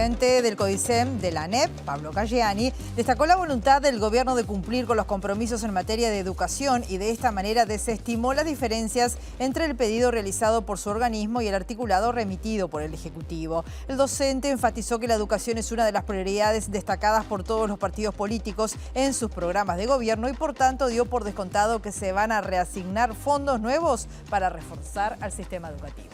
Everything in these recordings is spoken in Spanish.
presidente del CODICEM de la ANEP, Pablo Caggiani, destacó la voluntad del gobierno de cumplir con los compromisos en materia de educación y de esta manera desestimó las diferencias entre el pedido realizado por su organismo y el articulado remitido por el Ejecutivo. El docente enfatizó que la educación es una de las prioridades destacadas por todos los partidos políticos en sus programas de gobierno y por tanto dio por descontado que se van a reasignar fondos nuevos para reforzar al sistema educativo.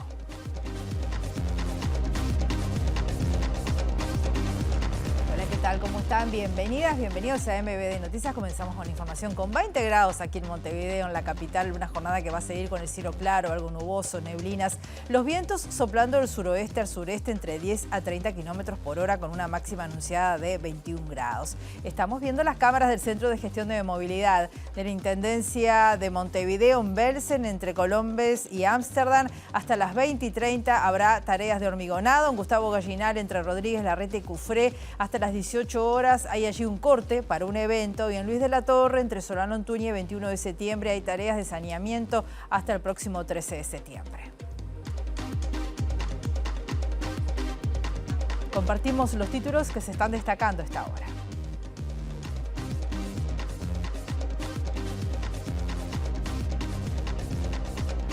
¿Qué tal? ¿Cómo están? Bienvenidas, bienvenidos a MBD Noticias. Comenzamos con información con 20 grados aquí en Montevideo, en la capital. Una jornada que va a seguir con el cielo claro, algo nuboso, neblinas. Los vientos soplando del suroeste al sureste entre 10 a 30 kilómetros por hora con una máxima anunciada de 21 grados. Estamos viendo las cámaras del Centro de Gestión de Movilidad de la Intendencia de Montevideo en Belsen, entre Colombes y Ámsterdam. Hasta las 20 y 30 habrá tareas de hormigonado en Gustavo Gallinal entre Rodríguez Larreta y Cufré. Hasta las 18 horas hay allí un corte para un evento y en Luis de la Torre, entre Solano Antuña y 21 de septiembre, hay tareas de saneamiento hasta el próximo 13 de septiembre. Compartimos los títulos que se están destacando a esta hora.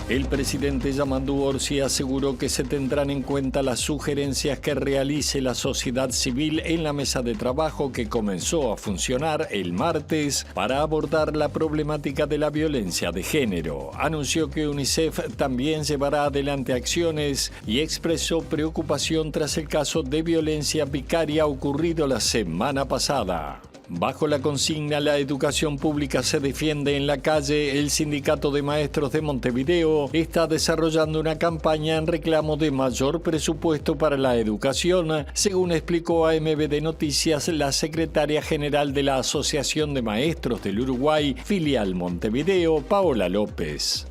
El presidente Yamandu Orsi aseguró que se tendrán en cuenta las sugerencias que realice la sociedad civil en la mesa de trabajo que comenzó a funcionar el martes para abordar la problemática de la violencia de género. Anunció que UNICEF también llevará adelante acciones y expresó preocupación tras el caso de violencia vicaria ocurrido la semana pasada. Bajo la consigna "La educación pública se defiende en la calle", el Sindicato de Maestros de Montevideo está desarrollando una campaña en reclamo de mayor presupuesto para la educación, según explicó a MBD Noticias la secretaria general de la Asociación de Maestros del Uruguay, filial Montevideo, Paola López.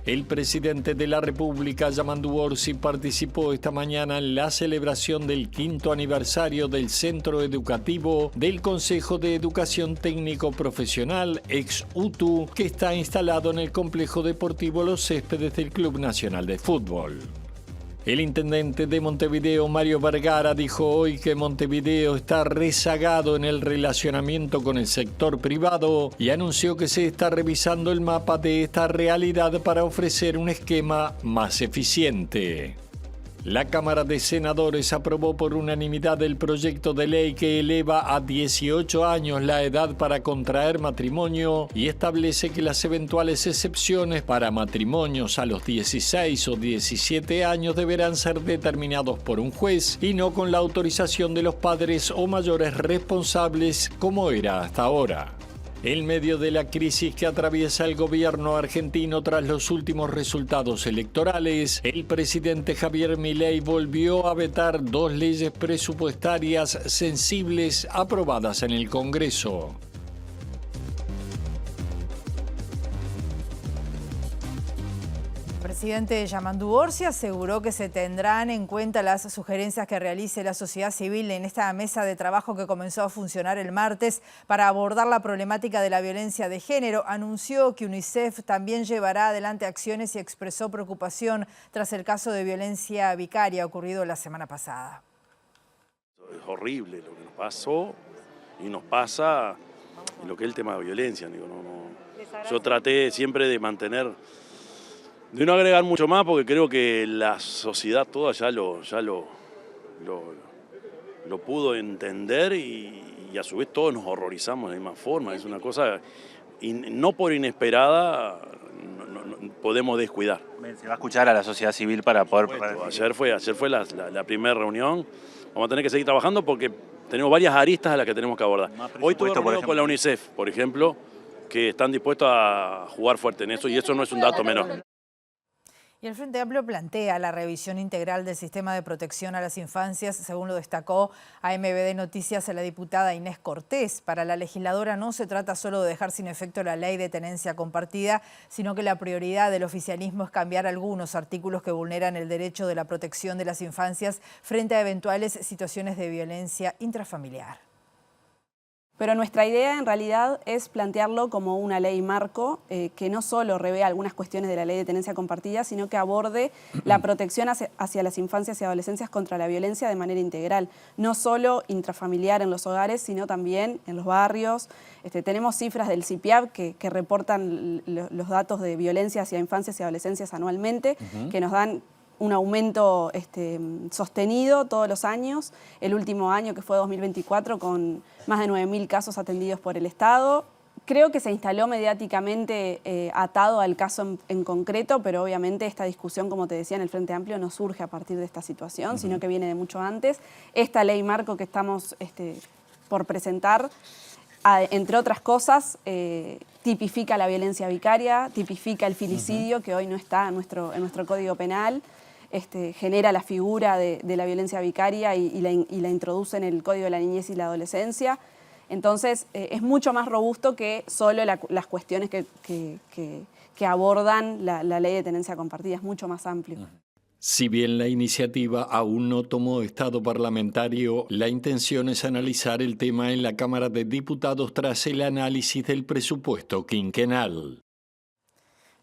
El presidente de la República, Yamandu Orsi, participó esta mañana en la celebración del 5º aniversario del Centro Educativo del Consejo de Educación Técnico Profesional, ex-UTU, que está instalado en el complejo deportivo Los Céspedes del Club Nacional de Fútbol. El intendente de Montevideo, Mario Vergara, dijo hoy que Montevideo está rezagado en el relacionamiento con el sector privado y anunció que se está revisando el mapa de esta realidad para ofrecer un esquema más eficiente. La Cámara de Senadores aprobó por unanimidad el proyecto de ley que eleva a 18 años la edad para contraer matrimonio y establece que las eventuales excepciones para matrimonios a los 16 o 17 años deberán ser determinados por un juez y no con la autorización de los padres o mayores responsables como era hasta ahora. En medio de la crisis que atraviesa el gobierno argentino tras los últimos resultados electorales, el presidente Javier Milei volvió a vetar 2 leyes presupuestarias sensibles aprobadas en el Congreso. El presidente Yamandu Orsi aseguró que se tendrán en cuenta las sugerencias que realice la sociedad civil en esta mesa de trabajo que comenzó a funcionar el martes para abordar la problemática de la violencia de género. Anunció que UNICEF también llevará adelante acciones y expresó preocupación tras el caso de violencia vicaria ocurrido la semana pasada. Es horrible lo que nos pasó y nos pasa en lo que es el tema de violencia. Yo traté siempre de mantener... De no agregar mucho más porque creo que la sociedad toda ya lo pudo entender y a su vez todos nos horrorizamos de la misma forma. Es una cosa, no por inesperada, no podemos descuidar. Se va a escuchar a la sociedad civil para poder... Ayer fue la primera reunión. Vamos a tener que seguir trabajando porque tenemos varias aristas a las que tenemos que abordar. Hoy estuve reunido con la UNICEF, por ejemplo, que están dispuestos a jugar fuerte en eso y eso no es un dato menor. Y el Frente Amplio plantea la revisión integral del sistema de protección a las infancias, según lo destacó a MBD Noticias la diputada Inés Cortés. Para la legisladora no se trata solo de dejar sin efecto la ley de tenencia compartida, sino que la prioridad del oficialismo es cambiar algunos artículos que vulneran el derecho de la protección de las infancias frente a eventuales situaciones de violencia intrafamiliar. Pero nuestra idea en realidad es plantearlo como una ley marco que no solo revea algunas cuestiones de la ley de tenencia compartida, sino que aborde la protección hacia las infancias y adolescencias contra la violencia de manera integral. No solo intrafamiliar en los hogares, sino también en los barrios. Tenemos cifras del CIPIAB que reportan los datos de violencia hacia infancias y adolescencias anualmente, que nos dan un aumento sostenido todos los años. El último año, que fue 2024, con más de 9.000 casos atendidos por el Estado. Creo que se instaló mediáticamente atado al caso en concreto, pero obviamente esta discusión, como te decía, en el Frente Amplio no surge a partir de esta situación, sino que viene de mucho antes. Esta ley marco que estamos por presentar, entre otras cosas, tipifica la violencia vicaria, tipifica el filicidio, que hoy no está en nuestro Código Penal. Genera la figura de la violencia vicaria y la introduce en el Código de la Niñez y la Adolescencia. Entonces, es mucho más robusto que solo las cuestiones que abordan la ley de tenencia compartida, es mucho más amplio. Si bien la iniciativa aún no tomó estado parlamentario, la intención es analizar el tema en la Cámara de Diputados tras el análisis del presupuesto quinquenal.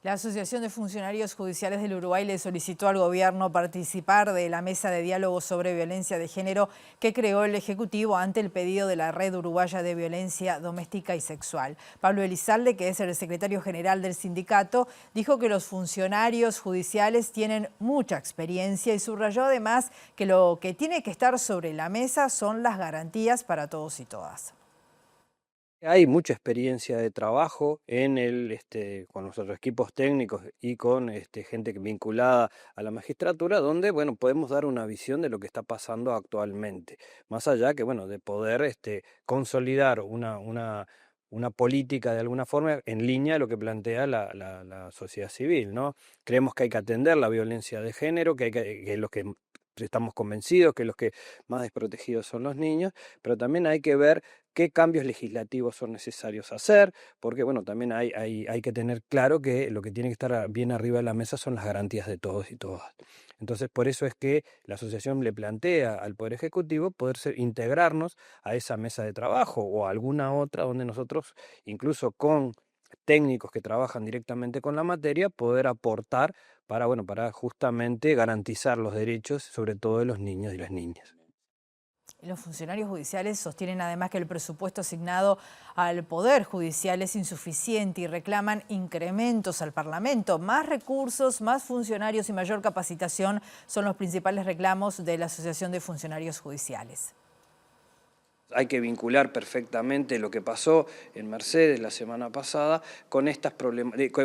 La Asociación de Funcionarios Judiciales del Uruguay le solicitó al gobierno participar de la mesa de diálogo sobre violencia de género que creó el Ejecutivo ante el pedido de la Red Uruguaya de Violencia Doméstica y Sexual. Pablo Elizalde, que es el secretario general del sindicato, dijo que los funcionarios judiciales tienen mucha experiencia y subrayó además que lo que tiene que estar sobre la mesa son las garantías para todos y todas. Hay mucha experiencia de trabajo con los otros equipos técnicos y con gente vinculada a la magistratura, donde podemos dar una visión de lo que está pasando actualmente. Más allá que de poder consolidar una política de alguna forma en línea de lo que plantea la sociedad civil, ¿no? Creemos que hay que atender la violencia de género, que es lo que estamos convencidos que los que más desprotegidos son los niños, pero también hay que ver qué cambios legislativos son necesarios hacer, porque también hay que tener claro que lo que tiene que estar bien arriba de la mesa son las garantías de todos y todas. Entonces, por eso es que la asociación le plantea al Poder Ejecutivo poder integrarnos a esa mesa de trabajo o a alguna otra donde nosotros, incluso con técnicos que trabajan directamente con la materia, poder aportar para justamente garantizar los derechos, sobre todo de los niños y las niñas. Los funcionarios judiciales sostienen además que el presupuesto asignado al Poder Judicial es insuficiente y reclaman incrementos al Parlamento. Más recursos, más funcionarios y mayor capacitación son los principales reclamos de la Asociación de Funcionarios Judiciales. Hay que vincular perfectamente lo que pasó en Mercedes la semana pasada con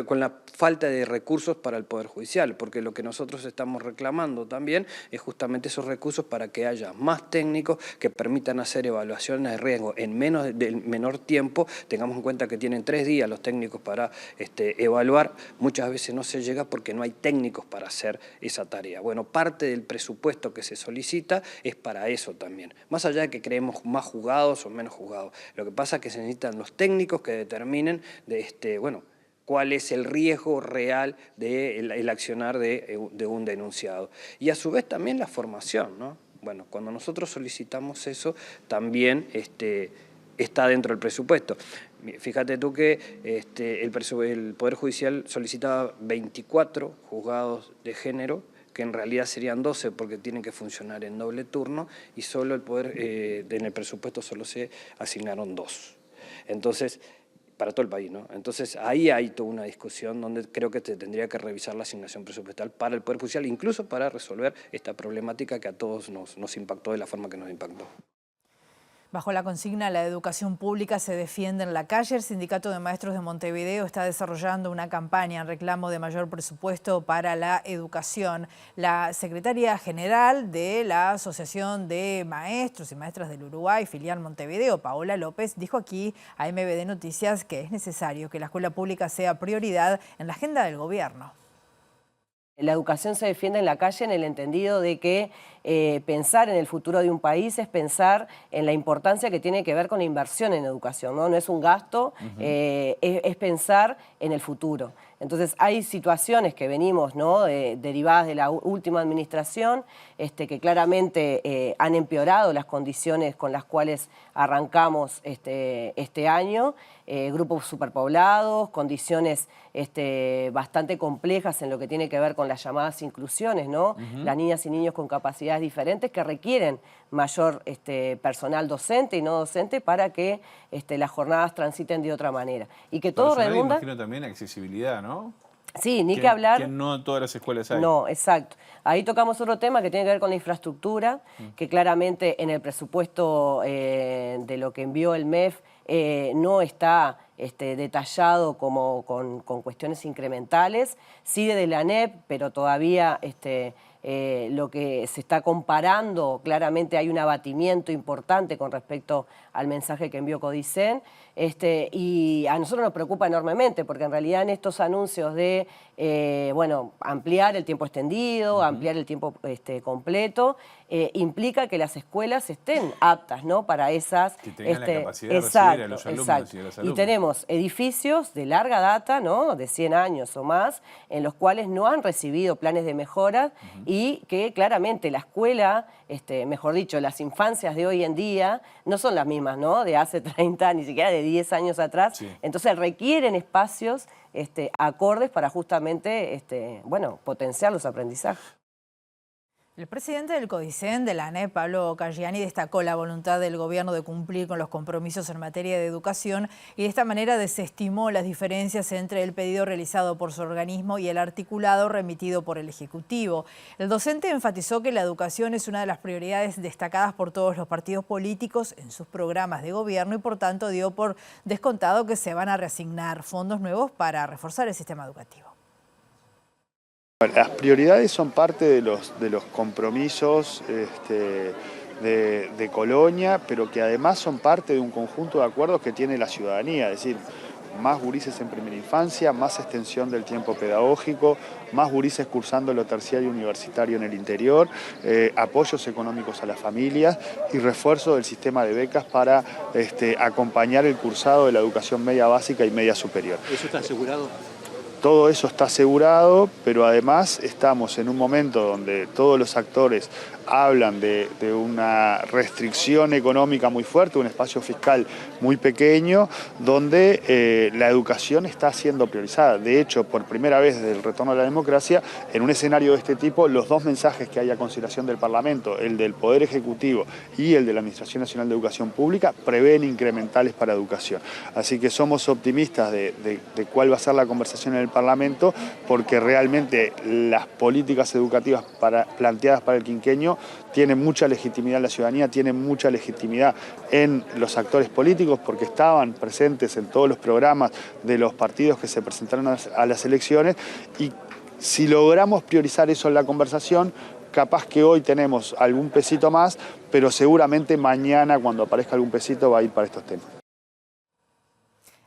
con la falta de recursos para el Poder Judicial, porque lo que nosotros estamos reclamando también es justamente esos recursos para que haya más técnicos que permitan hacer evaluaciones de riesgo en menor tiempo. Tengamos en cuenta que tienen 3 días los técnicos para evaluar. Muchas veces no se llega porque no hay técnicos para hacer esa tarea. Parte del presupuesto que se solicita es para eso también. Más allá de que creemos más juzgados o menos juzgados. Lo que pasa es que se necesitan los técnicos que determinen cuál es el riesgo real del accionar de un denunciado. Y a su vez también la formación, ¿no? Cuando nosotros solicitamos eso, también está dentro del presupuesto. Fíjate tú que el Poder Judicial solicitaba 24 juzgados de género, que en realidad serían 12 porque tienen que funcionar en doble turno, y solo en el presupuesto solo se asignaron 2. Entonces, para todo el país, ¿no? Entonces ahí hay toda una discusión donde creo que se tendría que revisar la asignación presupuestal para el Poder Judicial, incluso para resolver esta problemática que a todos nos impactó de la forma que nos impactó. Bajo la consigna "La educación pública se defiende en la calle", el Sindicato de Maestros de Montevideo está desarrollando una campaña en reclamo de mayor presupuesto para la educación. La secretaria general de la Asociación de Maestros y Maestras del Uruguay, filial Montevideo, Paola López, dijo aquí a MBD Noticias que es necesario que la escuela pública sea prioridad en la agenda del gobierno. La educación se defiende en la calle en el entendido de que pensar en el futuro de un país es pensar en la importancia que tiene que ver con la inversión en educación, ¿no? No es un gasto, es pensar en el futuro. Entonces hay situaciones que venimos, ¿no?, derivadas de la última administración, que claramente han empeorado las condiciones con las cuales arrancamos este año, grupos superpoblados, condiciones bastante complejas en lo que tiene que ver con las llamadas inclusiones, ¿no? Las niñas y niños con capacidades diferentes que requieren mayor personal docente y no docente para que las jornadas transiten de otra manera. Y que todo redunda... Imagino también accesibilidad, ¿no? Sí, ni que hablar... Que no en todas las escuelas hay. No, exacto. Ahí tocamos otro tema que tiene que ver con la infraestructura, que claramente en el presupuesto de lo que envió el MEF no está detallado como con cuestiones incrementales. Sí de la ANEP, pero todavía lo que se está comparando, claramente hay un abatimiento importante con respecto al mensaje que envió Codicen, y a nosotros nos preocupa enormemente, porque en realidad en estos anuncios de ampliar el tiempo extendido, ampliar el tiempo completo, implica que las escuelas estén aptas, ¿no?, para esas... Que tengan la capacidad de recibir a los alumnos y a las alumnas. Y tenemos edificios de larga data, ¿no?, de 100 años o más, en los cuales no han recibido planes de mejora y que claramente la escuela, mejor dicho, las infancias de hoy en día no son las mismas, ¿no?, de hace 30, ni siquiera de 10 años atrás. Sí. Entonces requieren espacios acordes para justamente potenciar los aprendizajes. El presidente del Codicen, de la ANEP, Pablo Caggiani, destacó la voluntad del gobierno de cumplir con los compromisos en materia de educación y de esta manera desestimó las diferencias entre el pedido realizado por su organismo y el articulado remitido por el Ejecutivo. El docente enfatizó que la educación es una de las prioridades destacadas por todos los partidos políticos en sus programas de gobierno y por tanto dio por descontado que se van a reasignar fondos nuevos para reforzar el sistema educativo. Las prioridades son parte de los compromisos de Colonia, pero que además son parte de un conjunto de acuerdos que tiene la ciudadanía, es decir, más gurises en primera infancia, más extensión del tiempo pedagógico, más gurises cursando lo terciario universitario en el interior, apoyos económicos a las familias y refuerzo del sistema de becas para acompañar el cursado de la educación media básica y media superior. ¿Eso está asegurado? Todo eso está asegurado, pero además estamos en un momento donde todos los actores hablan de una restricción económica muy fuerte, un espacio fiscal muy pequeño, donde la educación está siendo priorizada. De hecho, por primera vez desde el retorno a la democracia, en un escenario de este tipo, los dos mensajes que hay a consideración del Parlamento, el del Poder Ejecutivo y el de la Administración Nacional de Educación Pública, prevén incrementales para educación. Así que somos optimistas de cuál va a ser la conversación en el Parlamento, porque realmente las políticas educativas planteadas para el quinquenio tienen mucha legitimidad en la ciudadanía, tienen mucha legitimidad en los actores políticos, porque estaban presentes en todos los programas de los partidos que se presentaron a las elecciones, y si logramos priorizar eso en la conversación, capaz que hoy tenemos algún pesito más, pero seguramente mañana, cuando aparezca algún pesito, va a ir para estos temas.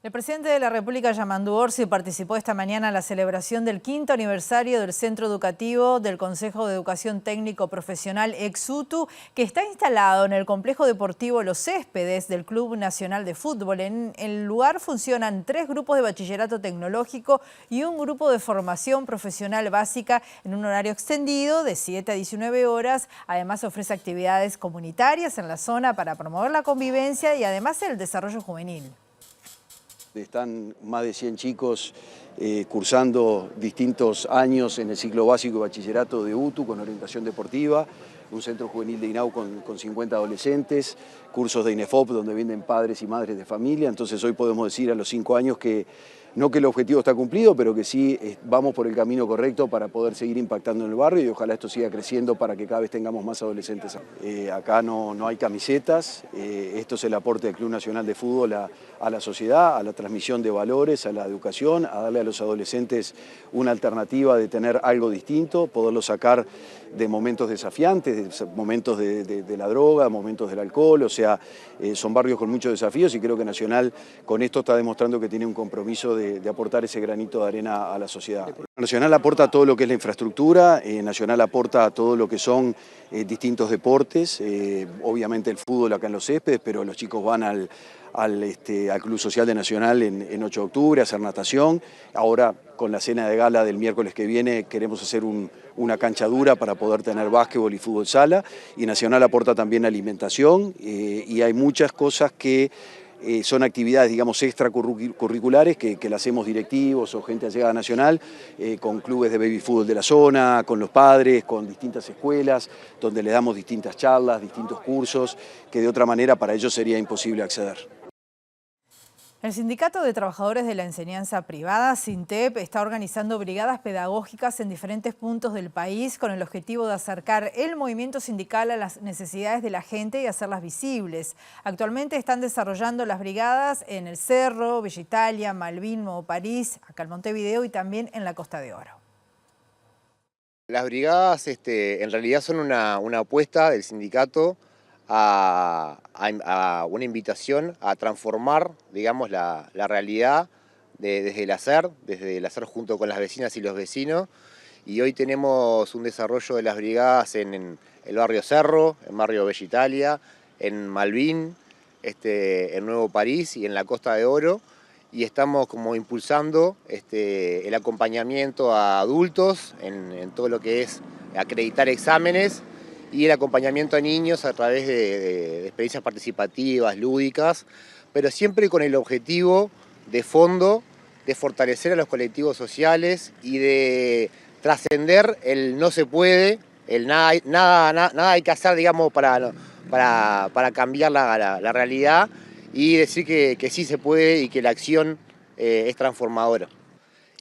El presidente de la República, Yamandu Orsi, participó esta mañana en la celebración del 5º aniversario del Centro Educativo del Consejo de Educación Técnico Profesional Exutu, que está instalado en el complejo deportivo Los Céspedes del Club Nacional de Fútbol. En el lugar funcionan 3 grupos de bachillerato tecnológico y un grupo de formación profesional básica en un horario extendido de 7 a 19 horas. Además ofrece actividades comunitarias en la zona para promover la convivencia y además el desarrollo juvenil. Están más de 100 chicos cursando distintos años en el ciclo básico y bachillerato de UTU con orientación deportiva, un centro juvenil de INAU con 50 adolescentes, cursos de INEFOP donde vienen padres y madres de familia. Entonces hoy podemos decir a los 5 años que no que el objetivo está cumplido, pero que sí vamos por el camino correcto para poder seguir impactando en el barrio y ojalá esto siga creciendo para que cada vez tengamos más adolescentes. Acá no hay camisetas, esto es el aporte del Club Nacional de Fútbol a la sociedad, a la transmisión de valores, a la educación, a darle a los adolescentes una alternativa de tener algo distinto, poderlos sacar de momentos desafiantes, de momentos de la droga, momentos del alcohol, o sea, son barrios con muchos desafíos y creo que Nacional con esto está demostrando que tiene un compromiso de de aportar ese granito de arena a la sociedad. Nacional aporta todo lo que es la infraestructura, Nacional aporta todo lo que son distintos deportes, obviamente el fútbol acá en Los Céspedes, pero los chicos van al Club Social de Nacional en 8 de octubre a hacer natación. Ahora con la cena de gala del miércoles que viene queremos hacer una cancha dura para poder tener básquetbol y fútbol sala, y Nacional aporta también alimentación, y hay muchas cosas que son actividades, digamos, extracurriculares que las hacemos directivos o gente allegada a Nacional, con clubes de baby fútbol de la zona, con los padres, con distintas escuelas, donde le damos distintas charlas, distintos cursos, que de otra manera para ellos sería imposible acceder. El Sindicato de Trabajadores de la Enseñanza Privada, SINTEP, está organizando brigadas pedagógicas en diferentes puntos del país con el objetivo de acercar el movimiento sindical a las necesidades de la gente y hacerlas visibles. Actualmente están desarrollando las brigadas en El Cerro, Villa Italia, Malvin, Nuevo París, acá en Montevideo y también en la Costa de Oro. Las brigadas en realidad son una apuesta del sindicato a una invitación a transformar, digamos, la realidad desde el hacer junto con las vecinas y los vecinos. Y hoy tenemos un desarrollo de las brigadas en el barrio Cerro, en barrio Bella Italia, en Malvin, en Nuevo París y en la Costa de Oro. Y estamos como impulsando el acompañamiento a adultos en todo lo que es acreditar exámenes, y el acompañamiento a niños a través de experiencias participativas, lúdicas, pero siempre con el objetivo de fondo de fortalecer a los colectivos sociales y de trascender el no se puede, el nada hay que hacer, digamos, para cambiar la realidad, y decir que sí se puede y que la acción es transformadora.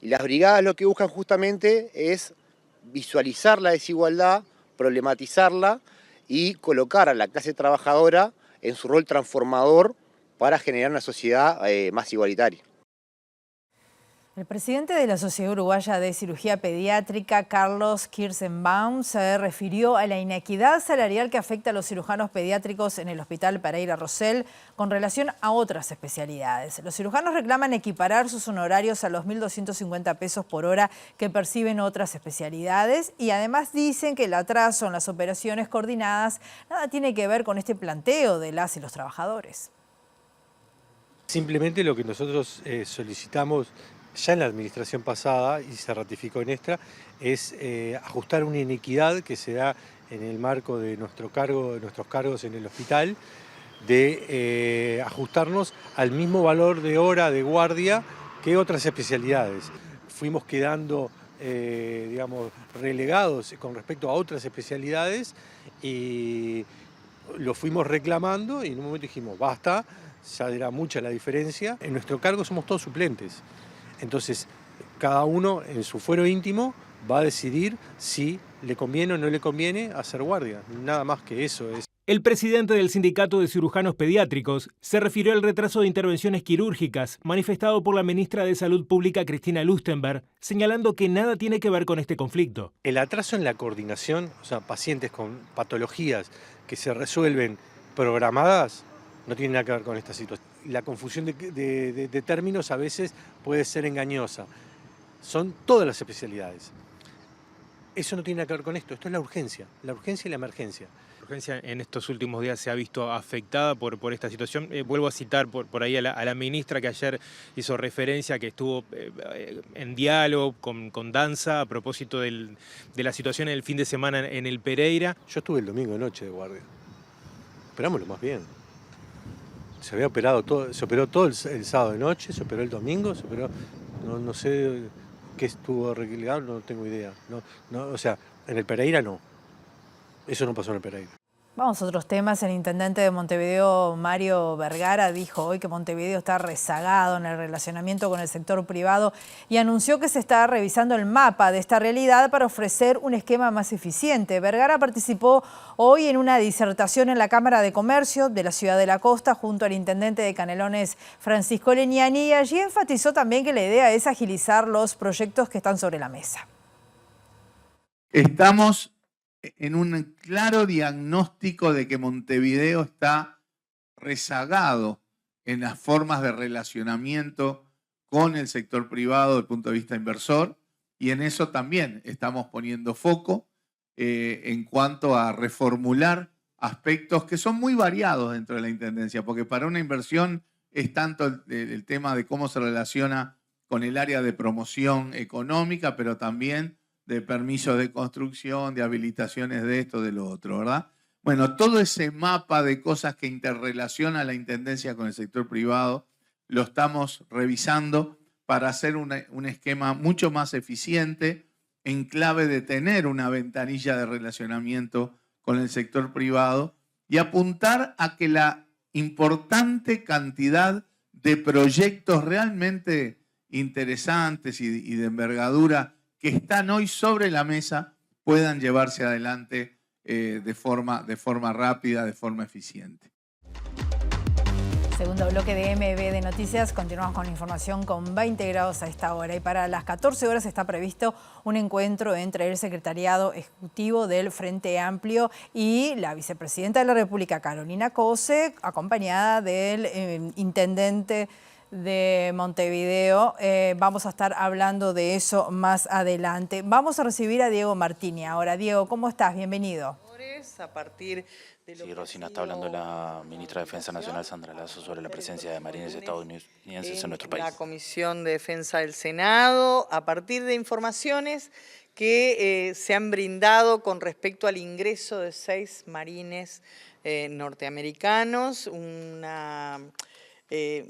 Y las brigadas lo que buscan justamente es visualizar la desigualdad, problematizarla y colocar a la clase trabajadora en su rol transformador para generar una sociedad más igualitaria. El presidente de la Sociedad Uruguaya de Cirugía Pediátrica, Carlos Kirsenbaum, se refirió a la inequidad salarial que afecta a los cirujanos pediátricos en el Hospital Pereira Rosell con relación a otras especialidades. Los cirujanos reclaman equiparar sus honorarios a los 1.250 pesos por hora que perciben otras especialidades, y además dicen que el atraso en las operaciones coordinadas nada tiene que ver con este planteo de las y los trabajadores. Simplemente lo que nosotros solicitamos ya en la administración pasada, y se ratificó en esta, es ajustar una inequidad que se da en el marco de nuestros cargos en el hospital, de ajustarnos al mismo valor de hora de guardia que otras especialidades. Fuimos quedando, digamos, relegados con respecto a otras especialidades, y lo fuimos reclamando, y en un momento dijimos, basta, ya era mucha la diferencia. En nuestro cargo somos todos suplentes. Entonces, cada uno en su fuero íntimo va a decidir si le conviene o no le conviene hacer guardia. Nada más que eso es. El presidente del Sindicato de Cirujanos Pediátricos se refirió al retraso de intervenciones quirúrgicas manifestado por la ministra de Salud Pública, Cristina Lustenberg, señalando que nada tiene que ver con este conflicto. El atraso en la coordinación, o sea, pacientes con patologías que se resuelven programadas, no tiene nada que ver con esta situación. La confusión de términos a veces puede ser engañosa. Son todas las especialidades. Eso no tiene nada que ver con esto. Esto es la urgencia y la emergencia. La urgencia en estos últimos días se ha visto afectada por esta situación. Vuelvo a citar por ahí a la ministra, que ayer hizo referencia que estuvo en diálogo con Danza a propósito de la situación el fin de semana en el Pereira. Yo estuve el domingo de noche de guardia. Esperámoslo más bien. Se había operado todo, se operó todo el sábado de noche, se operó el domingo, se operó, no sé qué estuvo relegado, no tengo idea. O sea, en el Pereira no. Eso no pasó en el Pereira. Vamos a otros temas. El intendente de Montevideo, Mario Vergara, dijo hoy que Montevideo está rezagado en el relacionamiento con el sector privado y anunció que se está revisando el mapa de esta realidad para ofrecer un esquema más eficiente. Vergara participó hoy en una disertación en la Cámara de Comercio de la Ciudad de la Costa junto al intendente de Canelones, Francisco Leñani, y allí enfatizó también que la idea es agilizar los proyectos que están sobre la mesa. Estamos en un claro diagnóstico de que Montevideo está rezagado en las formas de relacionamiento con el sector privado desde el punto de vista inversor, y en eso también estamos poniendo foco en cuanto a reformular aspectos que son muy variados dentro de la Intendencia, porque para una inversión es tanto el tema de cómo se relaciona con el área de promoción económica, pero también de permisos de construcción, de habilitaciones de esto, de lo otro, ¿verdad? Bueno, todo ese mapa de cosas que interrelaciona la Intendencia con el sector privado lo estamos revisando para hacer un esquema mucho más eficiente en clave de tener una ventanilla de relacionamiento con el sector privado y apuntar a que la importante cantidad de proyectos realmente interesantes y de envergadura que están hoy sobre la mesa puedan llevarse adelante de forma rápida, de forma eficiente. Segundo bloque de MB de Noticias, continuamos con información con 20 grados a esta hora y para las 14 horas está previsto un encuentro entre el Secretariado Ejecutivo del Frente Amplio y la Vicepresidenta de la República, Carolina Cose, acompañada del Intendente de Montevideo. Vamos a estar hablando de eso más adelante. Vamos a recibir a Diego Martini ahora. Diego, ¿cómo estás? Bienvenido. A partir de lo Sí, Rosina, está hablando la ministra de Defensa Nacional, Sandra Lazo, sobre la presencia de marines estadounidenses en nuestro país. La Comisión de Defensa del Senado, a partir de informaciones que se han brindado con respecto al ingreso de 6 marines norteamericanos, una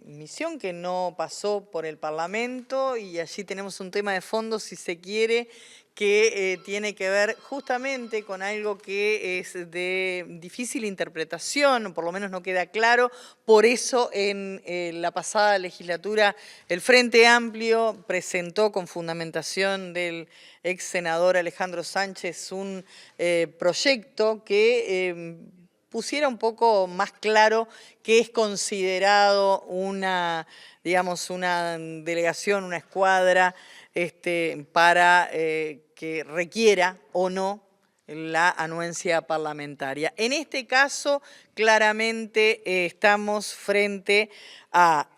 misión que no pasó por el Parlamento, y allí tenemos un tema de fondo, si se quiere, que tiene que ver justamente con algo que es de difícil interpretación, o por lo menos no queda claro. Por eso en la pasada legislatura el Frente Amplio presentó con fundamentación del ex senador Alejandro Sánchez un proyecto que pusiera un poco más claro qué es considerado una, digamos, una delegación, una escuadra, para que requiera o no la anuencia parlamentaria. En este caso, claramente estamos frente a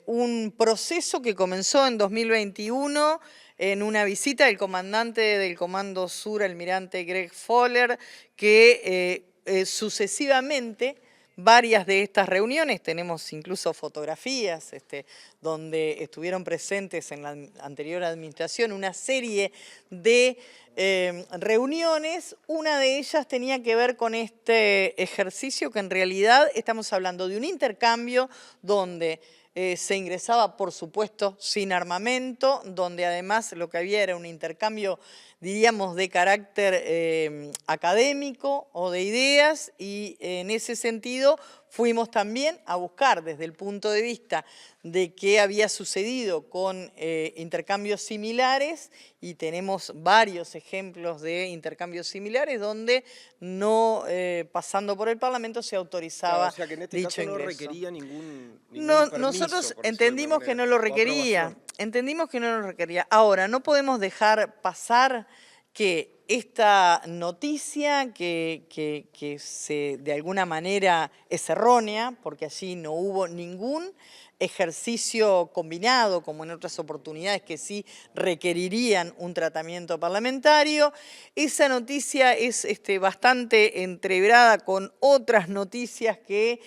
un proceso que comenzó en 2021 en una visita del comandante del Comando Sur, almirante Greg Fowler, que sucesivamente varias de estas reuniones, tenemos incluso fotografías donde estuvieron presentes en la anterior administración una serie de reuniones. Una de ellas tenía que ver con este ejercicio que en realidad estamos hablando de un intercambio donde se ingresaba, por supuesto, sin armamento, donde además lo que había era un intercambio, diríamos, de carácter académico o de ideas, y en ese sentido fuimos también a buscar desde el punto de vista de qué había sucedido con intercambios similares, y tenemos varios ejemplos de intercambios similares donde no pasando por el Parlamento se autorizaba, o sea que en este dicho caso ingreso. no requería ningún permiso, nosotros entendimos que no lo requería. Entendimos que no lo requería. Ahora, no podemos dejar pasar que esta noticia, que de alguna manera es errónea, porque allí no hubo ningún ejercicio combinado, como en otras oportunidades que sí requerirían un tratamiento parlamentario. Esa noticia es bastante entreverada con otras noticias que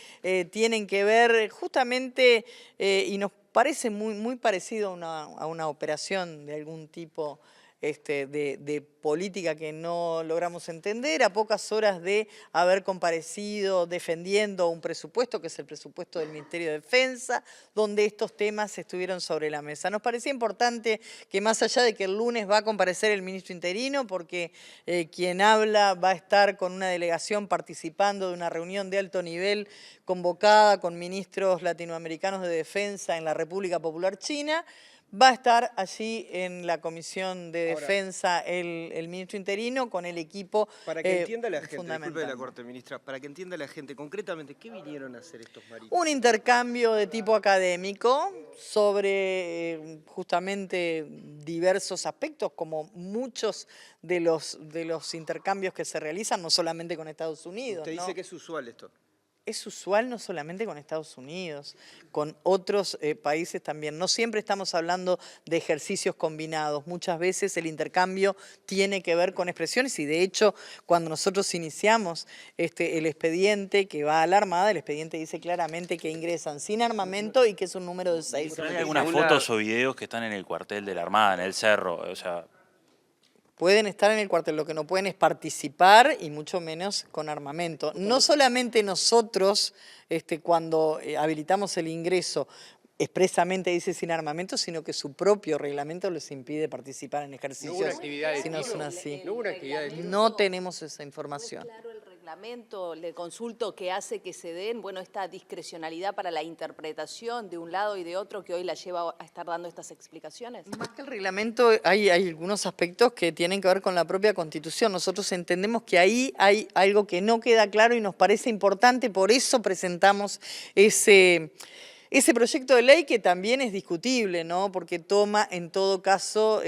tienen que ver justamente, y nos parece muy parecido a una operación de algún tipo de política que no logramos entender, a pocas horas de haber comparecido defendiendo un presupuesto, que es el presupuesto del Ministerio de Defensa, donde estos temas estuvieron sobre la mesa. Nos parecía importante que, más allá de que el lunes va a comparecer el ministro interino, porque quien habla va a estar con una delegación participando de una reunión de alto nivel convocada con ministros latinoamericanos de defensa en la República Popular China, va a estar allí en la Comisión de Defensa el ministro interino con el equipo para que entienda la gente, disculpe de la Corte, ministra, para que entienda la gente concretamente, ¿qué vinieron a hacer estos marines? Un intercambio de tipo académico sobre justamente diversos aspectos, como muchos de los intercambios que se realizan, no solamente con Estados Unidos. Usted dice que es usual esto. es usual no solamente con Estados Unidos, con otros países también. No siempre estamos hablando de ejercicios combinados. Muchas veces el intercambio tiene que ver con expresiones y de hecho cuando nosotros iniciamos el expediente que va a la Armada, el expediente dice claramente que ingresan sin armamento y que es un número de 6. ¿Hay algunas fotos o videos que están en el cuartel de la Armada, en el cerro? O sea, pueden estar en el cuartel, lo que no pueden es participar y mucho menos con armamento. No solamente nosotros, cuando habilitamos el ingreso, expresamente dice sin armamento, sino que su propio reglamento les impide participar en ejercicios. ¿No hubo una actividad de si no son así. ¿No hubo una actividad de No tenemos esa información. No es claro el reglamento, le consulto, que hace que se den, bueno, esta discrecionalidad para la interpretación de un lado y de otro que hoy la lleva a estar dando estas explicaciones. Más que el reglamento, hay algunos aspectos que tienen que ver con la propia Constitución. Nosotros entendemos que ahí hay algo que no queda claro y nos parece importante, por eso presentamos ese proyecto de ley que también es discutible, ¿no? Porque toma en todo caso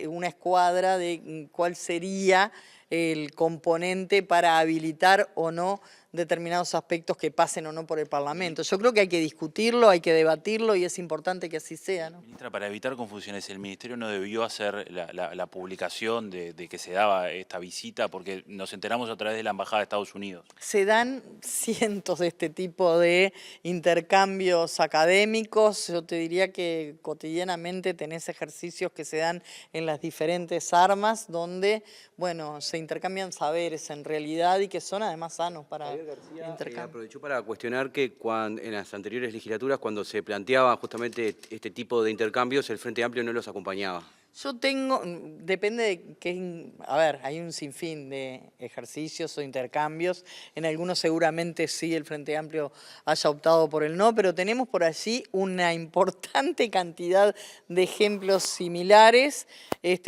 una escuadra de cuál sería el componente para habilitar o no determinados aspectos que pasen o no por el Parlamento. Yo creo que hay que discutirlo, hay que debatirlo y es importante que así sea, ¿no? Ministra, para evitar confusiones, ¿el Ministerio no debió hacer la publicación de que se daba esta visita? Porque nos enteramos a través de la Embajada de Estados Unidos. Se dan cientos de este tipo de intercambios académicos. Yo te diría que cotidianamente tenés ejercicios que se dan en las diferentes armas donde, bueno, se intercambian saberes en realidad y que son además sanos para intercambio. Aprovechó para cuestionar que en las anteriores legislaturas, cuando se planteaba justamente este tipo de intercambios, el Frente Amplio no los acompañaba. Yo depende de qué, hay un sinfín de ejercicios o intercambios, en algunos seguramente sí el Frente Amplio haya optado por el no, pero tenemos por allí una importante cantidad de ejemplos similares,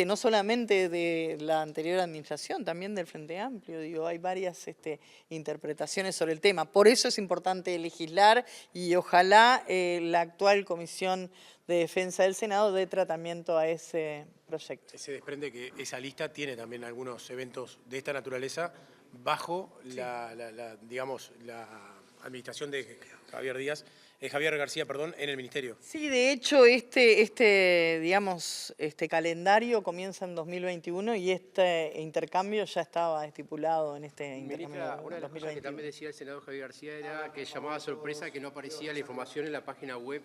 no solamente de la anterior administración, también del Frente Amplio, hay varias interpretaciones sobre el tema. Por eso es importante legislar y ojalá la actual Comisión de Defensa del Senado dé tratamiento a ese proyecto. Se desprende que esa lista tiene también algunos eventos de esta naturaleza bajo la administración de Javier García, en el Ministerio. Sí, de hecho, este calendario comienza en 2021 y este intercambio ya estaba estipulado en este intercambio. Una de las cosas que también decía el senador Javier García era que llamaba sorpresa que no aparecía la información en la página web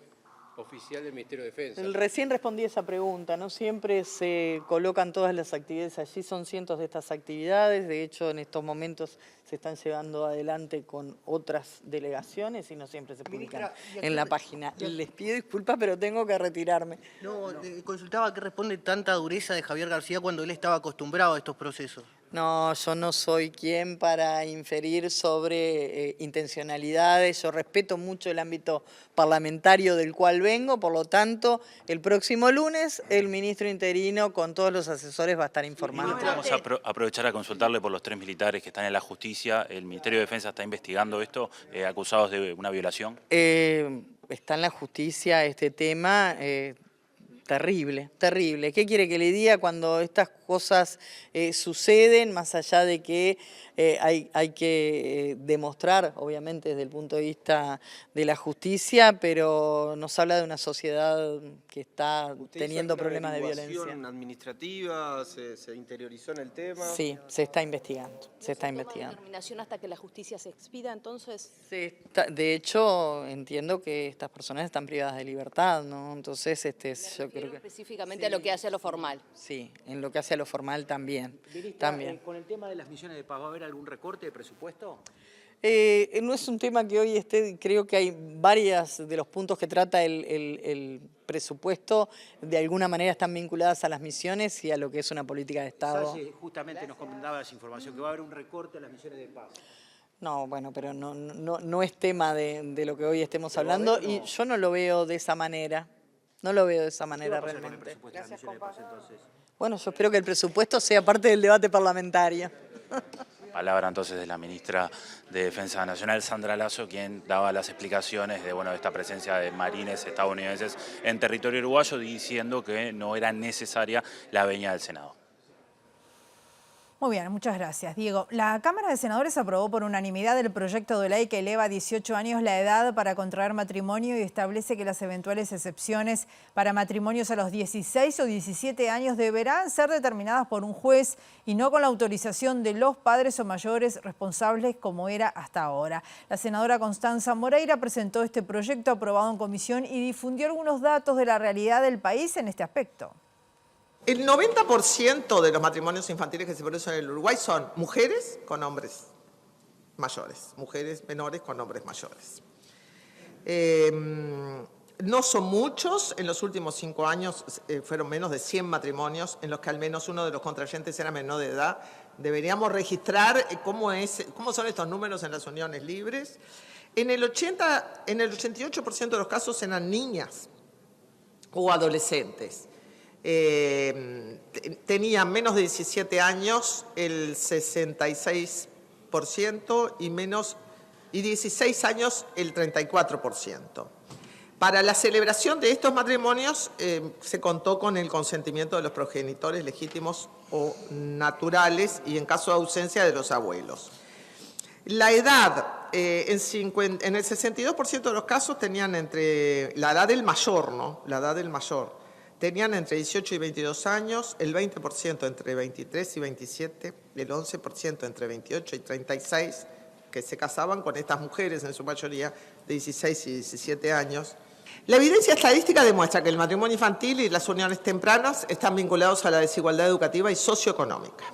oficial del Ministerio de Defensa. Recién respondí esa pregunta, no siempre se colocan todas las actividades allí, son cientos de estas actividades, de hecho en estos momentos se están llevando adelante con otras delegaciones y no siempre se publican en la página. Les pido disculpas, pero tengo que retirarme. No, consultaba qué responde tanta dureza de Javier García cuando él estaba acostumbrado a estos procesos. No, yo no soy quien para inferir sobre intencionalidades. Yo respeto mucho el ámbito parlamentario del cual vengo, por lo tanto, el próximo lunes el ministro interino con todos los asesores va a estar informando. Vamos a aprovechar a consultarle por los 3 militares que están en la justicia. ¿El Ministerio de Defensa está investigando esto, acusados de una violación? Está en la justicia este tema. Terrible, terrible. ¿Qué quiere que le diga cuando estas cosas suceden, más allá de que hay que demostrar, obviamente, desde el punto de vista de la justicia, pero nos habla de una sociedad que está teniendo problemas de violencia. ¿Administrativa? ¿Se interiorizó en el tema? Sí, se está investigando, se está investigando. ¿Determinación hasta que la justicia se expida, entonces? De hecho, entiendo que estas personas están privadas de libertad, ¿no? Entonces, yo creo que... Específicamente a lo que hace a lo formal. Sí, en lo que hace a lo formal también. Ministra, con el tema de las misiones de paz, ¿va a haber algún recorte de presupuesto? No es un tema que hoy creo que hay varias de los puntos que trata el presupuesto, de alguna manera están vinculadas a las misiones y a lo que es una política de Estado. Justamente nos comentaba esa información, que va a haber un recorte en las misiones de paz. No, bueno, pero no es tema de lo que hoy estemos hablando y yo no lo veo de esa manera. No lo veo de esa manera realmente. Gracias, compa. Bueno, yo espero que el presupuesto sea parte del debate parlamentario. Palabra entonces de la ministra de Defensa Nacional, Sandra Lasso, quien daba las explicaciones de esta presencia de marines estadounidenses en territorio uruguayo, diciendo que no era necesaria la venia del Senado. Muy bien, muchas gracias, Diego. La Cámara de Senadores aprobó por unanimidad el proyecto de ley que eleva a 18 años la edad para contraer matrimonio y establece que las eventuales excepciones para matrimonios a los 16 o 17 años deberán ser determinadas por un juez y no con la autorización de los padres o mayores responsables como era hasta ahora. La senadora Constanza Moreira presentó este proyecto aprobado en comisión y difundió algunos datos de la realidad del país en este aspecto. El 90% de los matrimonios infantiles que se producen en el Uruguay son mujeres con hombres mayores, mujeres menores con hombres mayores. No son muchos, en los últimos 5 años fueron menos de 100 matrimonios en los que al menos uno de los contrayentes era menor de edad. Deberíamos registrar cómo son estos números en las uniones libres. En el 88% de los casos eran niñas o adolescentes. Tenían menos de 17 años el 66% y 16 años el 34%. Para la celebración de estos matrimonios se contó con el consentimiento de los progenitores legítimos o naturales y en caso de ausencia de los abuelos. La edad, en el 62% de los casos tenían la edad del mayor, ¿no? La edad del mayor. Tenían entre 18 y 22 años, el 20% entre 23 y 27, el 11% entre 28 y 36, que se casaban con estas mujeres, en su mayoría de 16 y 17 años. La evidencia estadística demuestra que el matrimonio infantil y las uniones tempranas están vinculados a la desigualdad educativa y socioeconómica.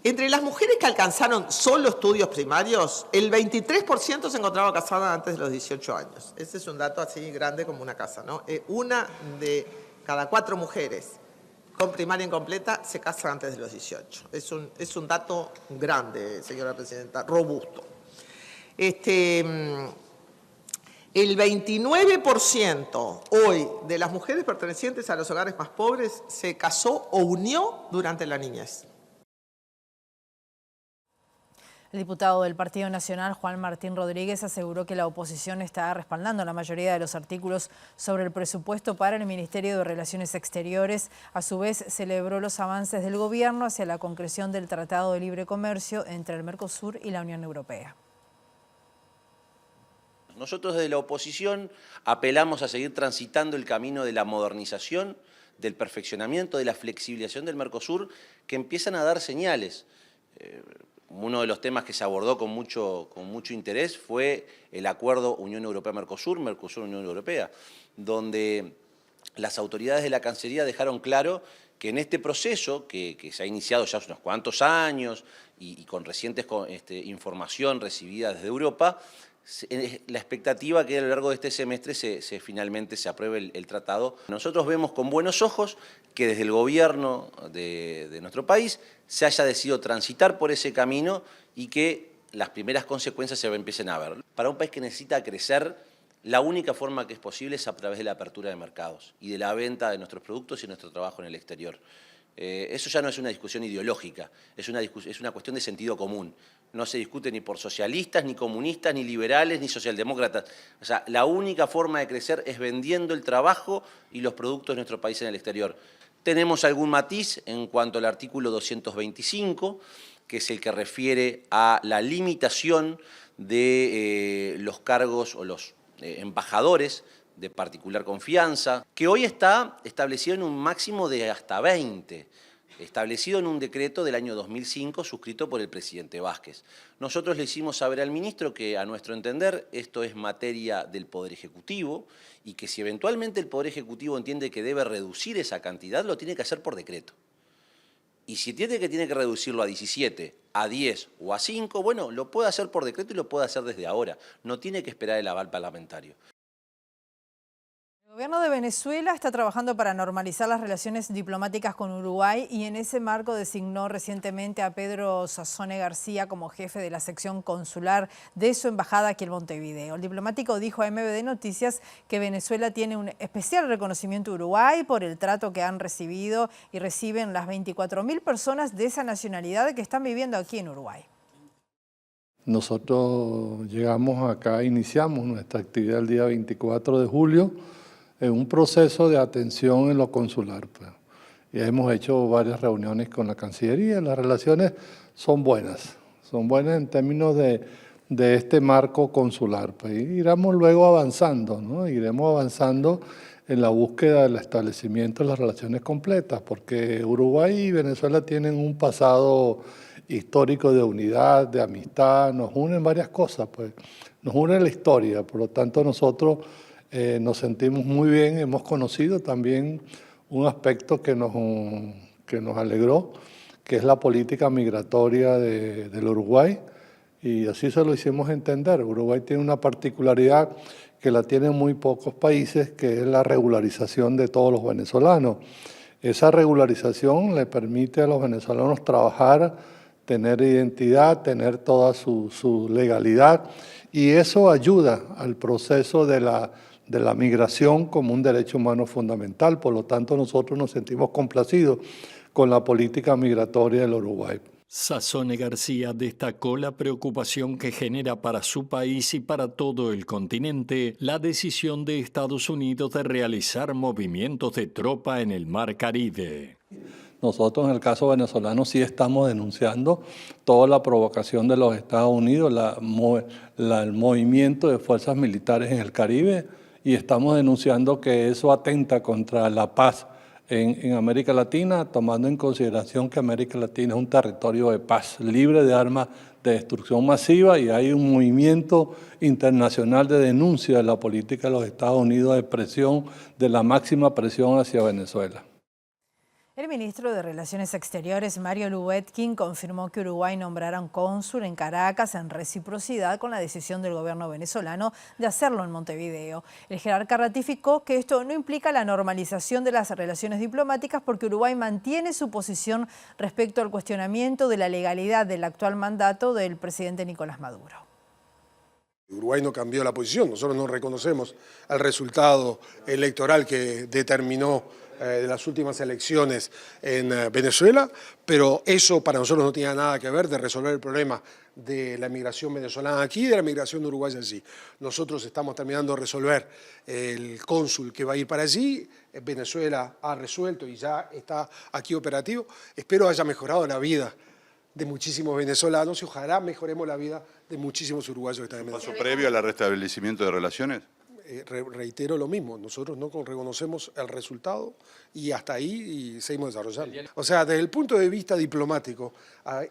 Entre las mujeres que alcanzaron solo estudios primarios, el 23% se encontraba casada antes de los 18 años. Ese es un dato así grande como una casa, ¿no? Una de cada 4 mujeres con primaria incompleta se casan antes de los 18. Es un dato grande, señora presidenta, robusto. El 29% hoy de las mujeres pertenecientes a los hogares más pobres se casó o unió durante la niñez. El diputado del Partido Nacional, Juan Martín Rodríguez, aseguró que la oposición está respaldando la mayoría de los artículos sobre el presupuesto para el Ministerio de Relaciones Exteriores. A su vez, celebró los avances del gobierno hacia la concreción del Tratado de Libre Comercio entre el Mercosur y la Unión Europea. Nosotros desde la oposición apelamos a seguir transitando el camino de la modernización, del perfeccionamiento, de la flexibilización del Mercosur, que empiezan a dar señales. Uno de los temas que se abordó con mucho interés fue el acuerdo Unión Europea-Mercosur, Mercosur-Unión Europea, donde las autoridades de la Cancillería dejaron claro que en este proceso, que se ha iniciado ya hace unos cuantos años y con recientes información recibida desde Europa, la expectativa que a lo largo de este semestre finalmente se apruebe el tratado. Nosotros vemos con buenos ojos que desde el gobierno de nuestro país se haya decidido transitar por ese camino y que las primeras consecuencias se empiecen a ver. Para un país que necesita crecer, la única forma que es posible es a través de la apertura de mercados y de la venta de nuestros productos y nuestro trabajo en el exterior. Eso ya no es una discusión ideológica, es una cuestión de sentido común. No se discute ni por socialistas, ni comunistas, ni liberales, ni socialdemócratas. O sea, la única forma de crecer es vendiendo el trabajo y los productos de nuestro país en el exterior. Tenemos algún matiz en cuanto al artículo 225, que es el que refiere a la limitación de los cargos o los embajadores de particular confianza, que hoy está establecido en un máximo de hasta 20, establecido en un decreto del año 2005 suscrito por el presidente Vázquez. Nosotros le hicimos saber al ministro que, a nuestro entender, esto es materia del Poder Ejecutivo y que si eventualmente el Poder Ejecutivo entiende que debe reducir esa cantidad, lo tiene que hacer por decreto. Y si tiene que reducirlo a 17, a 10 o a 5, bueno, lo puede hacer por decreto y lo puede hacer desde ahora. No tiene que esperar el aval parlamentario. El gobierno de Venezuela está trabajando para normalizar las relaciones diplomáticas con Uruguay y en ese marco designó recientemente a Pedro Sassone García como jefe de la sección consular de su embajada aquí en Montevideo. El diplomático dijo a MBD Noticias que Venezuela tiene un especial reconocimiento a Uruguay por el trato que han recibido y reciben las 24.000 personas de esa nacionalidad que están viviendo aquí en Uruguay. Nosotros llegamos acá, iniciamos nuestra actividad el día 24 de julio, en un proceso de atención en lo consular. y hemos hecho varias reuniones con la Cancillería. Las relaciones son buenas en términos de este marco consular. Pues iremos luego avanzando, ¿no? Iremos avanzando en la búsqueda del establecimiento de las relaciones completas, porque Uruguay y Venezuela tienen un pasado histórico de unidad, de amistad, nos unen varias cosas, pues nos une la historia, por lo tanto nosotros nos sentimos muy bien, hemos conocido también un aspecto que nos alegró, que es la política migratoria del Uruguay, y así se lo hicimos entender. Uruguay tiene una particularidad que la tienen muy pocos países, que es la regularización de todos los venezolanos. Esa regularización le permite a los venezolanos trabajar, tener identidad, tener toda su legalidad, y eso ayuda al proceso de la migración como un derecho humano fundamental. Por lo tanto, nosotros nos sentimos complacidos con la política migratoria del Uruguay. Sassone García destacó la preocupación que genera para su país y para todo el continente la decisión de Estados Unidos de realizar movimientos de tropa en el Mar Caribe. Nosotros en el caso venezolano sí estamos denunciando toda la provocación de los Estados Unidos, el movimiento de fuerzas militares en el Caribe, y estamos denunciando que eso atenta contra la paz en América Latina, tomando en consideración que América Latina es un territorio de paz, libre de armas de destrucción masiva, y hay un movimiento internacional de denuncia de la política de los Estados Unidos de presión, de la máxima presión hacia Venezuela. El ministro de Relaciones Exteriores, Mario Lubetkin, confirmó que Uruguay nombrará un cónsul en Caracas en reciprocidad con la decisión del gobierno venezolano de hacerlo en Montevideo. El jerarca ratificó que esto no implica la normalización de las relaciones diplomáticas, porque Uruguay mantiene su posición respecto al cuestionamiento de la legalidad del actual mandato del presidente Nicolás Maduro. Uruguay no cambió la posición, nosotros no reconocemos el resultado electoral que determinó de las últimas elecciones en Venezuela, pero eso para nosotros no tiene nada que ver de resolver el problema de la migración venezolana aquí y de la migración uruguaya allí. Nosotros estamos terminando de resolver el cónsul que va a ir para allí. Venezuela ha resuelto y ya está aquí operativo. Espero haya mejorado la vida de muchísimos venezolanos y ojalá mejoremos la vida de muchísimos uruguayos que están en Venezuela. ¿Paso previo al restablecimiento de relaciones? Reitero lo mismo, nosotros no reconocemos el resultado y hasta ahí y seguimos desarrollando. O sea, desde el punto de vista diplomático,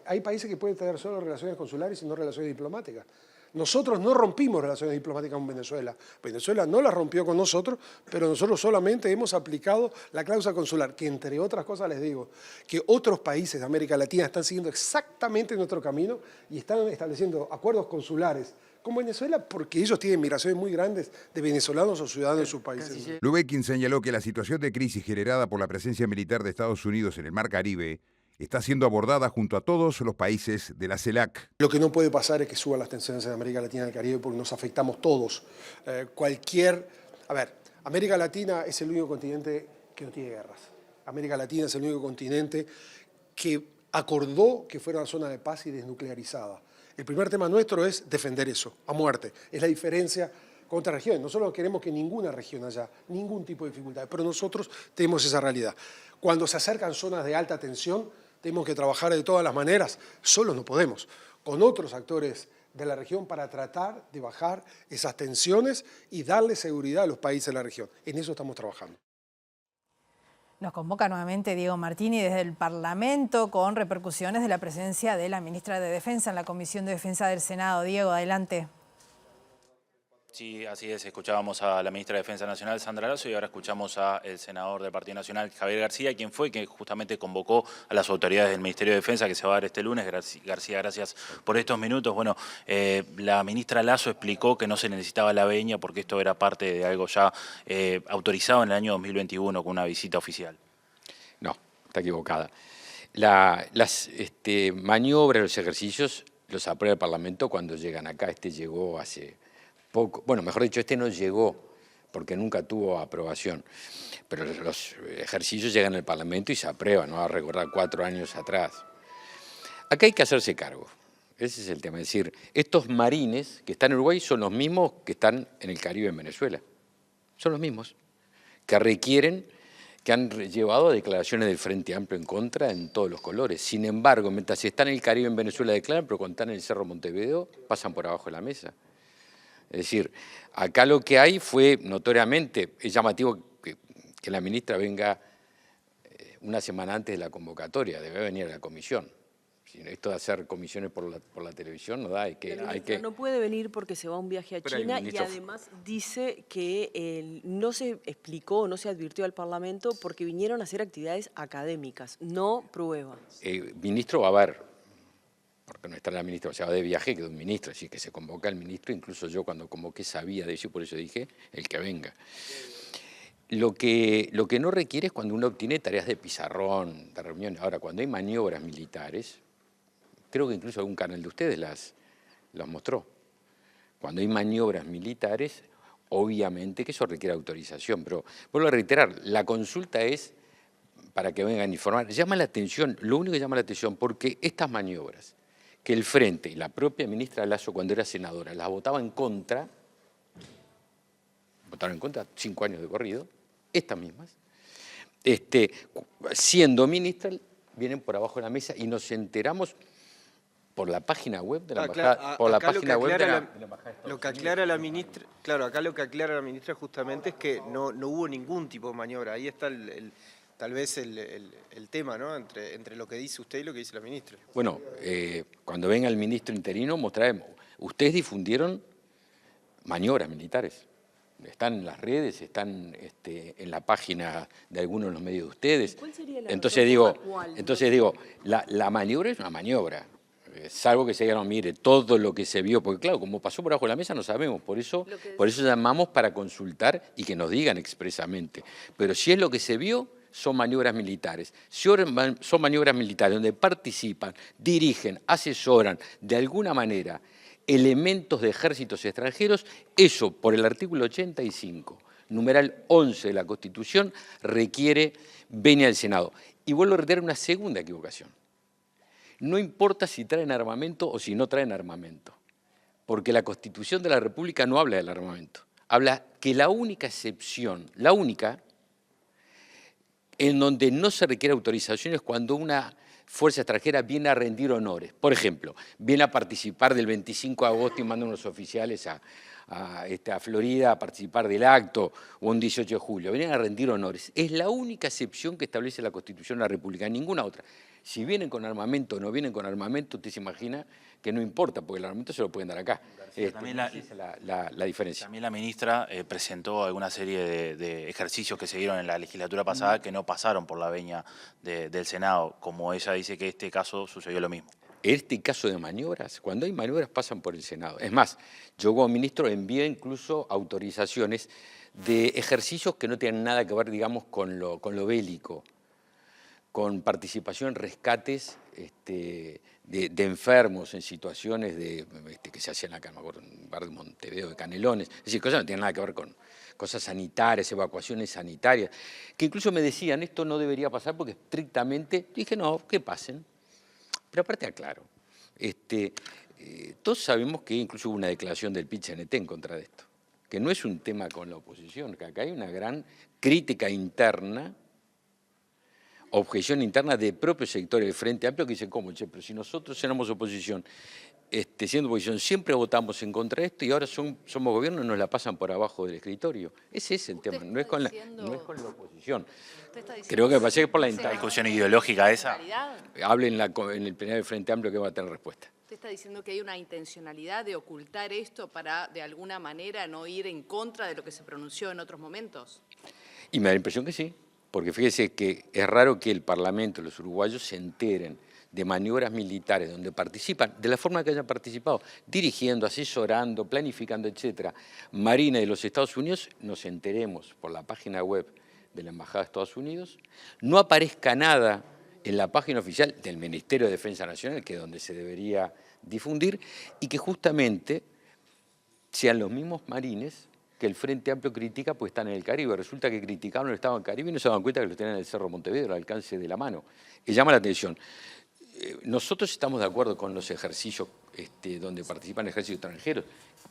hay países que pueden tener solo relaciones consulares y no relaciones diplomáticas. Nosotros no rompimos relaciones diplomáticas con Venezuela. Venezuela no las rompió con nosotros, pero nosotros solamente hemos aplicado la cláusula consular, que entre otras cosas les digo, que otros países de América Latina están siguiendo exactamente nuestro camino y están estableciendo acuerdos consulares con Venezuela porque ellos tienen migraciones muy grandes de venezolanos o ciudadanos de sus países. Lubetkin señaló que la situación de crisis generada por la presencia militar de Estados Unidos en el Mar Caribe está siendo abordada junto a todos los países de la CELAC. Lo que no puede pasar es que suban las tensiones en América Latina y el Caribe porque nos afectamos todos. América Latina es el único continente que no tiene guerras. América Latina es el único continente que acordó que fuera una zona de paz y desnuclearizada. El primer tema nuestro es defender eso, a muerte. Es la diferencia con otras regiones. Nosotros no queremos que ninguna región haya ningún tipo de dificultad, pero nosotros tenemos esa realidad. Cuando se acercan zonas de alta tensión, tenemos que trabajar de todas las maneras. Solos no podemos, con otros actores de la región para tratar de bajar esas tensiones y darle seguridad a los países de la región. En eso estamos trabajando. Nos convoca nuevamente Diego Martini desde el Parlamento con repercusiones de la presencia de la ministra de Defensa en la Comisión de Defensa del Senado. Diego, adelante. Sí, así es. Escuchábamos a la ministra de Defensa Nacional, Sandra Lasso, y ahora escuchamos al senador del Partido Nacional, Javier García, quien fue que justamente convocó a las autoridades del Ministerio de Defensa, que se va a dar este lunes. García, gracias por estos minutos. Bueno, la ministra Lasso explicó que no se necesitaba la venia porque esto era parte de algo ya autorizado en el año 2021 con una visita oficial. No, está equivocada. Las maniobras, los ejercicios, los aprueba el Parlamento cuando llegan acá. Este llegó hace poco, bueno, mejor dicho, este no llegó porque nunca tuvo aprobación, pero los ejercicios llegan al Parlamento y se aprueban, no va a recordar 4 años atrás. Acá hay que hacerse cargo, ese es el tema, es decir, estos marines que están en Uruguay son los mismos que están en el Caribe en Venezuela, son los mismos, que requieren que han llevado a declaraciones del Frente Amplio en contra en todos los colores. Sin embargo, mientras están en el Caribe, en Venezuela declaran, pero cuando están en el Cerro Montevideo pasan por abajo de la mesa. Es decir, acá lo que hay fue notoriamente, es llamativo que la ministra venga una semana antes de la convocatoria, debe venir a la comisión. Esto de hacer comisiones por la televisión no da, hay que... No puede venir porque se va a un viaje a China y además dice que no se explicó, no se advirtió al Parlamento porque vinieron a hacer actividades académicas, no pruebas. Ministro va a haber, porque no está la ministra, o sea, va de viaje, quedó un ministro, así que se convoca el ministro, incluso yo cuando convoqué sabía de eso y por eso dije, el que venga. Lo que no requiere es cuando uno obtiene tareas de pizarrón, de reuniones. Ahora, cuando hay maniobras militares, creo que incluso algún canal de ustedes las mostró. Cuando hay maniobras militares, obviamente que eso requiere autorización, pero vuelvo a reiterar, la consulta es para que vengan a informar. Llama la atención, lo único que llama la atención, porque estas maniobras, que el Frente y la propia ministra Lasso cuando era senadora las votaba en contra, votaron en contra 5 años de corrido, estas mismas, siendo ministra, vienen por abajo de la mesa y nos enteramos por la página web de la embajada. Por la página web de la embajada. Lo que aclara la ministra, claro, acá lo que aclara la ministra justamente es que no hubo ningún tipo de maniobra. Ahí está tal vez el tema, ¿no? Entre lo que dice usted y lo que dice la ministra. Bueno, cuando venga el ministro interino mostraremos. Ustedes difundieron maniobras militares. Están en las redes, están en la página de algunos de los medios de ustedes. ¿Cuál sería la entonces digo, la maniobra es una maniobra. Salvo que se diga, no, mire, todo lo que se vio, porque claro, como pasó por abajo de la mesa no sabemos, por eso llamamos para consultar y que nos digan expresamente. Pero si es lo que se vio, son maniobras militares. Si son maniobras militares donde participan, dirigen, asesoran, de alguna manera, elementos de ejércitos extranjeros, eso por el artículo 85, numeral 11 de la Constitución, requiere venia del Senado. Y vuelvo a reiterar una segunda equivocación. No importa si traen armamento o si no traen armamento, porque la Constitución de la República no habla del armamento. Habla que la única excepción, la única, en donde no se requiere autorización es cuando una fuerza extranjera viene a rendir honores. Por ejemplo, viene a participar del 25 de agosto y manda unos oficiales a Florida a participar del acto, o un 18 de julio. Vienen a rendir honores. Es la única excepción que establece la Constitución de la República, ninguna otra. Si vienen con armamento o no vienen con armamento, usted se imagina que no importa, porque el armamento se lo pueden dar acá. También esa es la diferencia. También la ministra presentó alguna serie de ejercicios que se dieron en la legislatura pasada que no pasaron por la venia del Senado, como ella dice que este caso sucedió lo mismo. Este caso de maniobras, cuando hay maniobras pasan por el Senado. Es más, yo como ministro envié incluso autorizaciones de ejercicios que no tienen nada que ver, digamos, con lo bélico, con participación en rescates de enfermos en situaciones que se hacían acá, me acuerdo, en un bar de Montevideo, de Canelones, es decir, cosas que no tienen nada que ver con cosas sanitarias, evacuaciones sanitarias, que incluso me decían, esto no debería pasar porque estrictamente, dije, no, que pasen. Pero aparte aclaro, todos sabemos que incluso hubo una declaración del PIT-CNT en contra de esto, que no es un tema con la oposición, que acá hay una gran crítica interna, objeción interna de propios sectores del Frente Amplio que dicen, ¿cómo? Che, pero si nosotros éramos oposición, siendo oposición, siempre votamos en contra de esto y ahora somos gobierno y nos la pasan por abajo del escritorio. Ese es el tema, no es con la oposición. Creo que pasé por la discusión ideológica esa. Hablen en el plenario del Frente Amplio que va a tener respuesta. ¿Usted está diciendo que hay una intencionalidad de ocultar esto para, de alguna manera, no ir en contra de lo que se pronunció en otros momentos? Y me da la impresión que sí, porque fíjese que es raro que el Parlamento, los uruguayos, se enteren de maniobras militares donde participan, de la forma que hayan participado, dirigiendo, asesorando, planificando, etcétera, Marina de los Estados Unidos, nos enteremos por la página web de la Embajada de Estados Unidos, no aparezca nada en la página oficial del Ministerio de Defensa Nacional, que es donde se debería difundir, y que justamente sean los mismos marines que el Frente Amplio critica porque están en el Caribe. Resulta que criticaron el Estado en el Caribe y no se daban cuenta que lo tenían en el Cerro Montevideo, al alcance de la mano. Y llama la atención. Nosotros estamos de acuerdo con los ejercicios donde participan ejércitos extranjeros,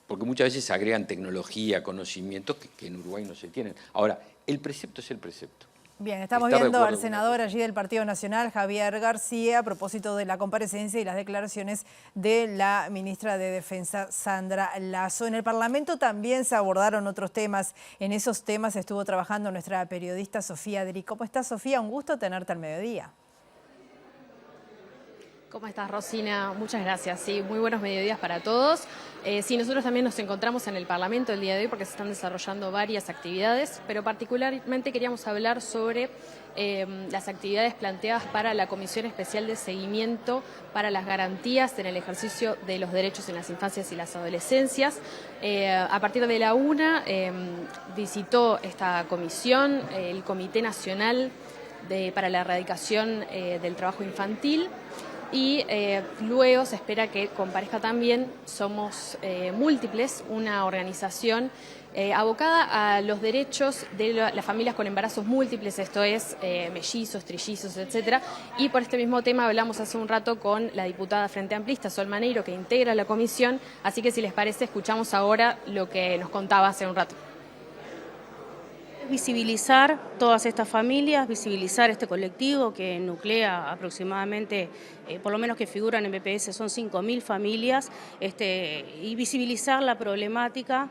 porque muchas veces se agregan tecnología, conocimientos que en Uruguay no se tienen. Ahora, el precepto es el precepto. Bien, estamos viendo al senador allí del Partido Nacional, Javier García, a propósito de la comparecencia y las declaraciones de la ministra de Defensa, Sandra Lasso. En el Parlamento también se abordaron otros temas. En esos temas estuvo trabajando nuestra periodista Sofía Dri. ¿Cómo estás, Sofía? Un gusto tenerte al mediodía. ¿Cómo estás, Rosina? Muchas gracias. Sí, muy buenos mediodías para todos. Sí, nosotros también nos encontramos en el Parlamento el día de hoy porque se están desarrollando varias actividades, pero particularmente queríamos hablar sobre las actividades planteadas para la Comisión Especial de Seguimiento para las Garantías en el Ejercicio de los Derechos en las Infancias y las Adolescencias. A partir de la 1 visitó esta comisión el Comité Nacional para la Erradicación del Trabajo Infantil. Y luego se espera que comparezca también Somos Múltiples, una organización abocada a los derechos de las familias con embarazos múltiples, esto es mellizos, trillizos, etcétera. Y por este mismo tema hablamos hace un rato con la diputada Frente Amplista, Sol Maneiro, que integra la comisión, así que si les parece escuchamos ahora lo que nos contaba hace un rato. Visibilizar todas estas familias, visibilizar este colectivo que nuclea aproximadamente, por lo menos que figuran en BPS, son 5.000 familias, y visibilizar la problemática.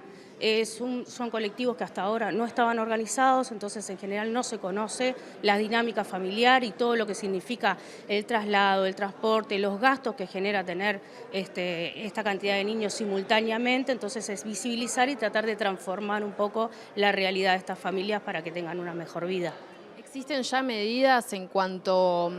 Son colectivos que hasta ahora no estaban organizados, entonces en general no se conoce la dinámica familiar y todo lo que significa el traslado, el transporte, los gastos que genera tener esta cantidad de niños simultáneamente. Entonces es visibilizar y tratar de transformar un poco la realidad de estas familias para que tengan una mejor vida. ¿Existen ya medidas en cuanto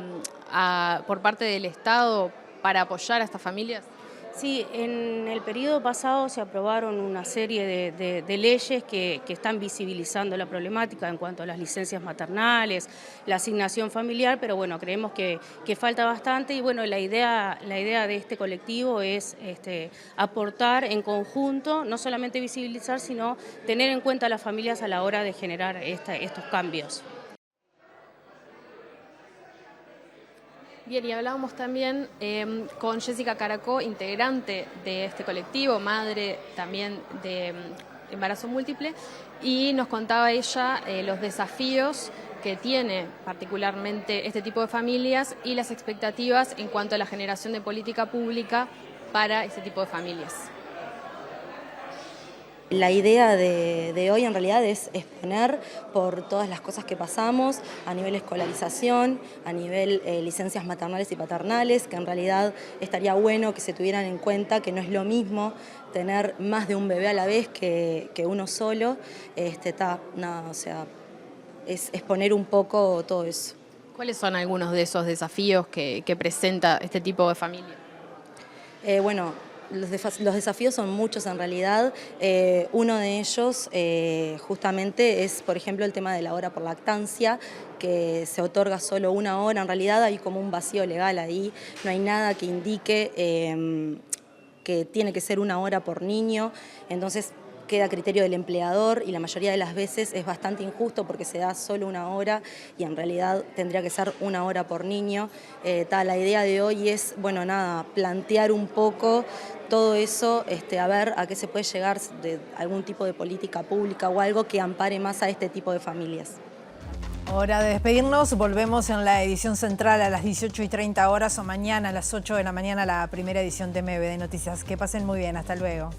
por parte del Estado para apoyar a estas familias? Sí, en el periodo pasado se aprobaron una serie de leyes que están visibilizando la problemática en cuanto a las licencias maternales, la asignación familiar, pero bueno, creemos que falta bastante y bueno, la idea de este colectivo es aportar en conjunto, no solamente visibilizar, sino tener en cuenta a las familias a la hora de generar estos cambios. Bien, y hablábamos también con Jessica Caracó, integrante de este colectivo, madre también de embarazo múltiple, y nos contaba ella los desafíos que tiene particularmente este tipo de familias y las expectativas en cuanto a la generación de política pública para este tipo de familias. La idea de hoy en realidad es exponer por todas las cosas que pasamos a nivel escolarización, a nivel licencias maternales y paternales, que en realidad estaría bueno que se tuvieran en cuenta que no es lo mismo tener más de un bebé a la vez que uno solo. O sea, es exponer un poco todo eso. ¿Cuáles son algunos de esos desafíos que presenta este tipo de familia? Bueno, los desafíos son muchos en realidad. Uno de ellos justamente es, por ejemplo, el tema de la hora por lactancia, que se otorga solo 1 hora. En realidad hay como un vacío legal ahí, no hay nada que indique que tiene que ser 1 hora por niño, entonces queda a criterio del empleador y la mayoría de las veces es bastante injusto porque se da solo 1 hora y en realidad tendría que ser 1 hora por niño. La idea de hoy es, bueno, nada, plantear un poco todo eso, a ver a qué se puede llegar de algún tipo de política pública o algo que ampare más a este tipo de familias. Hora de despedirnos, volvemos en la edición central a las 18:30 o mañana a las 8 de la mañana la primera edición de MBD Noticias. Que pasen muy bien, hasta luego.